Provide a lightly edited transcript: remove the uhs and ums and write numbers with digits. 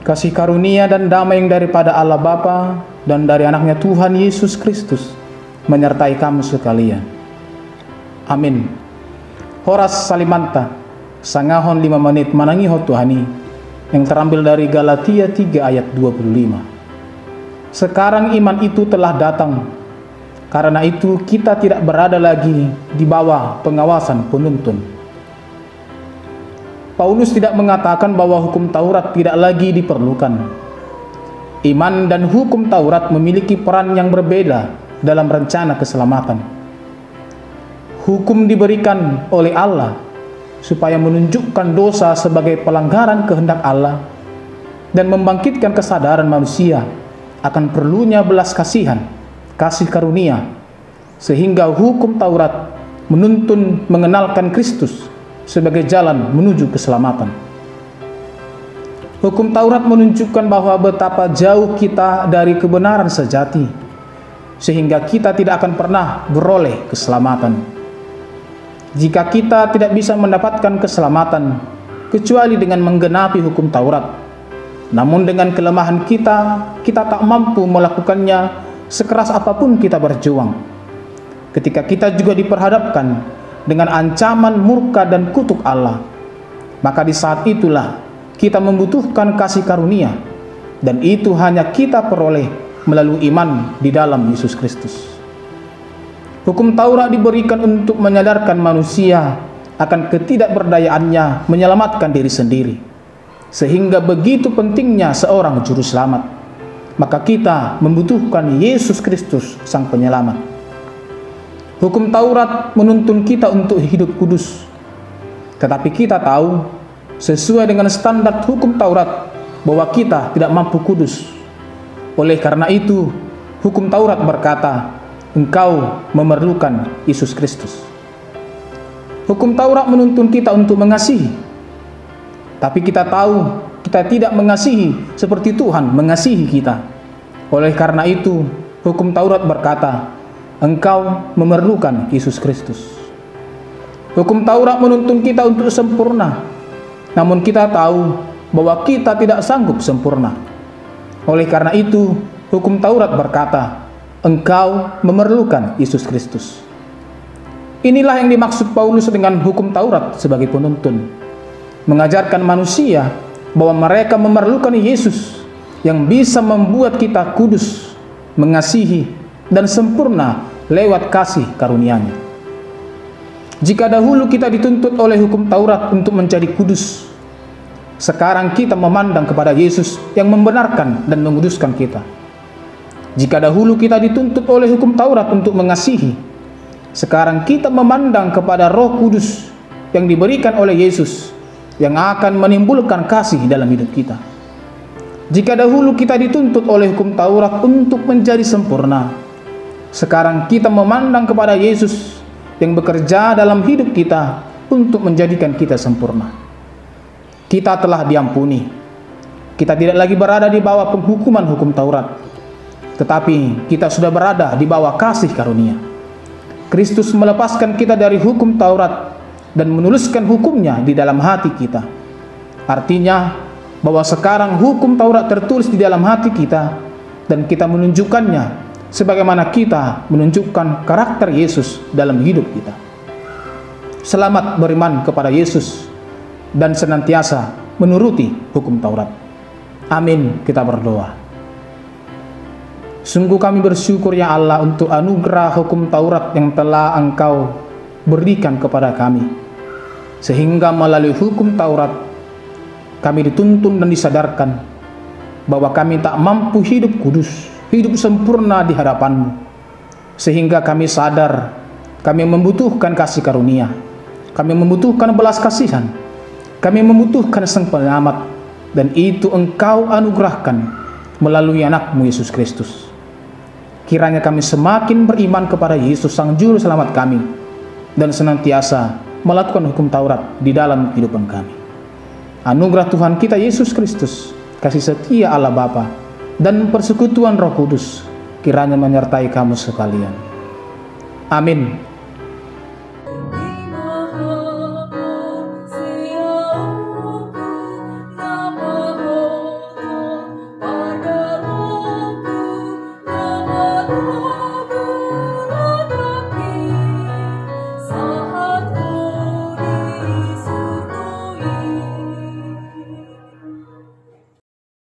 Kasih karunia dan damai yang daripada Allah Bapa dan dari anaknya Tuhan Yesus Kristus menyertai kamu sekalian. Amin. Horas salimanta, sangahon 5 menit manangiho Tuhani, yang terambil dari Galatia 3 ayat 25. Sekarang iman itu telah datang, karena itu kita tidak berada lagi di bawah pengawasan penuntun. Paulus tidak mengatakan bahwa hukum Taurat tidak lagi diperlukan. Iman dan hukum Taurat memiliki peran yang berbeda dalam rencana keselamatan. Hukum diberikan oleh Allah supaya menunjukkan dosa sebagai pelanggaran kehendak Allah dan membangkitkan kesadaran manusia akan perlunya belas kasihan, kasih karunia, sehingga hukum Taurat menuntun mengenalkan Kristus sebagai jalan menuju keselamatan. Hukum Taurat menunjukkan bahwa betapa jauh kita dari kebenaran sejati, sehingga kita tidak akan pernah beroleh keselamatan. Jika kita tidak bisa mendapatkan keselamatan kecuali dengan menggenapi hukum Taurat, namun dengan kelemahan kita tak mampu melakukannya sekeras apapun kita berjuang. Ketika kita juga diperhadapkan dengan ancaman murka dan kutuk Allah, maka di saat itulah kita membutuhkan kasih karunia, dan itu hanya kita peroleh melalui iman di dalam Yesus Kristus. Hukum Taurat diberikan untuk menyadarkan manusia akan ketidakberdayaannya menyelamatkan diri sendiri, sehingga begitu pentingnya seorang juru selamat, maka kita membutuhkan Yesus Kristus Sang Penyelamat. Hukum Taurat menuntun kita untuk hidup kudus, tetapi kita tahu sesuai dengan standar hukum Taurat bahwa kita tidak mampu kudus. Oleh karena itu, hukum Taurat berkata, engkau memerlukan Yesus Kristus. Hukum Taurat menuntun kita untuk mengasihi, tapi kita tahu kita tidak mengasihi seperti Tuhan mengasihi kita. Oleh karena itu, hukum Taurat berkata, engkau memerlukan Yesus Kristus. Hukum Taurat menuntun kita untuk sempurna, namun kita tahu bahwa kita tidak sanggup sempurna. Oleh karena itu, hukum Taurat berkata, engkau memerlukan Yesus Kristus. Inilah yang dimaksud Paulus dengan hukum Taurat sebagai penuntun, mengajarkan manusia bahwa mereka memerlukan Yesus yang bisa membuat kita kudus, mengasihi, dan sempurna lewat kasih karunia-Nya. Jika dahulu kita dituntut oleh hukum Taurat untuk menjadi kudus, sekarang kita memandang kepada Yesus yang membenarkan dan menguduskan kita. Jika dahulu kita dituntut oleh hukum Taurat untuk mengasihi, sekarang kita memandang kepada Roh Kudus yang diberikan oleh Yesus yang akan menimbulkan kasih dalam hidup kita. Jika dahulu kita dituntut oleh hukum Taurat untuk menjadi sempurna, sekarang kita memandang kepada Yesus yang bekerja dalam hidup kita untuk menjadikan kita sempurna. Kita telah diampuni. Kita tidak lagi berada di bawah penghukuman hukum Taurat, tetapi kita sudah berada di bawah kasih karunia. Kristus melepaskan kita dari hukum Taurat dan menuliskan hukumnya di dalam hati kita. Artinya bahwa sekarang hukum Taurat tertulis di dalam hati kita, dan kita menunjukkannya sebagaimana kita menunjukkan karakter Yesus dalam hidup kita. Selamat beriman kepada Yesus dan senantiasa menuruti hukum Taurat. Amin. Kita berdoa. Sungguh kami bersyukur ya Allah untuk anugerah hukum Taurat yang telah Engkau berikan kepada kami, sehingga melalui hukum Taurat kami dituntun dan disadarkan bahwa kami tak mampu hidup kudus, hidup sempurna di hadapan-Mu, sehingga kami sadar kami membutuhkan kasih karunia, kami membutuhkan belas kasihan, kami membutuhkan Sang Penyelamat, dan itu Engkau anugerahkan melalui anak-Mu Yesus Kristus. Kiranya kami semakin beriman kepada Yesus Sang Juru Selamat kami, dan senantiasa melakukan hukum Taurat di dalam kehidupan kami. Anugerah Tuhan kita Yesus Kristus, kasih setia Allah Bapa, dan persekutuan Roh Kudus kiranya menyertai kamu sekalian. Amin.